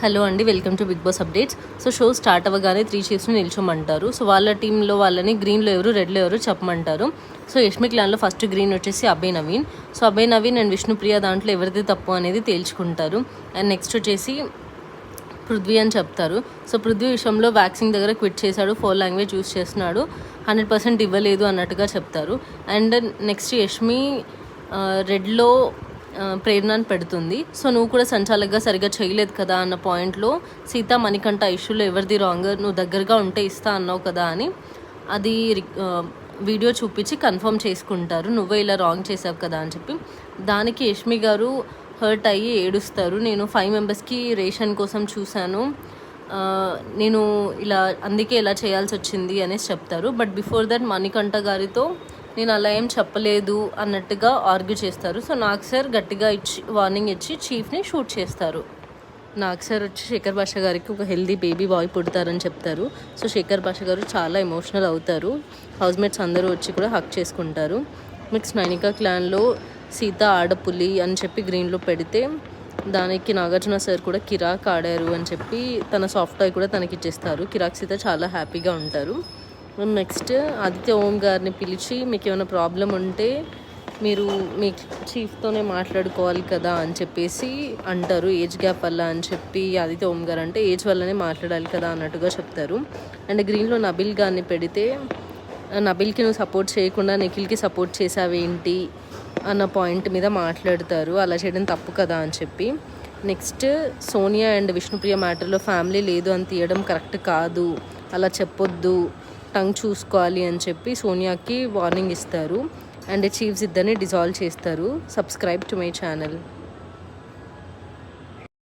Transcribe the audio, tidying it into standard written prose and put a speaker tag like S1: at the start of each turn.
S1: Hello అండి, welcome to Bigg Boss updates. So show start అవ్వగానే 3 చీఫ్స్ని నిల్చోమంటారు. So వాళ్ళ టీంలో వాళ్ళని గ్రీన్లో ఎవరు, రెడ్లో ఎవరు చెప్పమంటారు. సో యష్మి క్లాన్లో ఫస్ట్ గ్రీన్ వచ్చేసి అభయ్ నవీన్. సో అభయ్ నవీన్ అండ్ విష్ణుప్రియ దాంట్లో ఎవరిది తప్పు అనేది తేల్చుకుంటారు. అండ్ నెక్స్ట్ వచ్చేసి పృథ్వీ అని చెప్తారు. సో పృథ్వీ విషయంలో వ్యాక్సింగ్ దగ్గర క్విట్ చేశాడు, ఫోర్ లాంగ్వేజ్ యూస్ చేస్తున్నాడు, 100% ఇవ్వలేదు అన్నట్టుగా చెప్తారు. అండ్ నెక్స్ట్ యష్మి రెడ్లో ప్రేరణను పెడుతుంది. సో నువ్వు కూడా సంచాలకుగా సరిగ్గా చేయలేదు కదా అన్న పాయింట్లో సీత మణికంఠ ఇష్యూలో ఎవరిది రాంగ్, నువ్వు దగ్గరగా ఉంటే ఇస్తా అన్నావు కదా అని అది వీడియో చూపించి కన్ఫర్మ్ చేసుకుంటారు, నువ్వే ఇలా రాంగ్ చేసావు కదా అని చెప్పి. దానికి యష్మి గారు హర్ట్ అయ్యి ఏడుస్తారు. నేను 5 మెంబర్స్కి రేషన్ కోసం చూశాను, నేను ఇలా అందుకే ఇలా చేయాల్సి వచ్చింది అనేసి చెప్తారు. బట్ బిఫోర్ దట్ మణికంఠ గారితో నేను అలా ఏం చెప్పలేదు అన్నట్టుగా ఆర్గ్యూ చేస్తారు. సో నాగ్ సార్ గట్టిగా వార్నింగ్ ఇచ్చి చీఫ్ని షూట్ చేస్తారు. నాగ్ సార్ వచ్చి శేఖర్ భాష గారికి ఒక హెల్దీ బేబీ బాయ్ పుడతారని చెప్తారు. సో శేఖర్ భాష గారు చాలా ఎమోషనల్ అవుతారు. హౌస్మేట్స్ అందరూ వచ్చి కూడా హక్ చేసుకుంటారు. నెక్స్ట్ నైనికా క్లాన్లో సీత ఆడపులి అని చెప్పి గ్రీన్లో పెడితే దానికి నాగార్జున సార్ కూడా కిరాక్ ఆడారు అని చెప్పి తన సాఫ్ట్ టాయ్ కూడా తనకి ఇచ్చేస్తారు. కిరాక్ సీత చాలా హ్యాపీగా ఉంటారు. నెక్స్ట్ ఆదిత్య ఓం గారిని పిలిచి మీకు ఏమైనా ప్రాబ్లం ఉంటే మీరు మీ చీఫ్తోనే మాట్లాడుకోవాలి కదా అని చెప్పేసి అంటారు. ఏజ్ గ్యాప్ వల్ల అని చెప్పి ఆదిత్య ఓం గారు అంటే ఏజ్ వల్లనే మాట్లాడాలి కదా అన్నట్టుగా చెప్తారు. అండ్ గ్రీన్లో నబిల్ గారిని పెడితే నబిల్కి నువ్వు సపోర్ట్ చేయకుండా నిఖిల్కి సపోర్ట్ చేసావేంటి అన్న పాయింట్ మీద మాట్లాడతారు, అలా చేయడం తప్పు కదా అని చెప్పి. నెక్స్ట్ సోనియా అండ్ విష్ణుప్రియ మ్యాటర్లో ఫ్యామిలీ లేదు అని తీయడం కరెక్ట్ కాదు, అలా చెప్పొద్దు, టంగ్ చూసుకోవాలి అని చెప్పి సోనియాకి వార్నింగ్ ఇస్తారు. అండ్ చీఫ్స్ ఇద్దరిని డిజాల్వ్ చేస్తారు. Subscribe to my channel.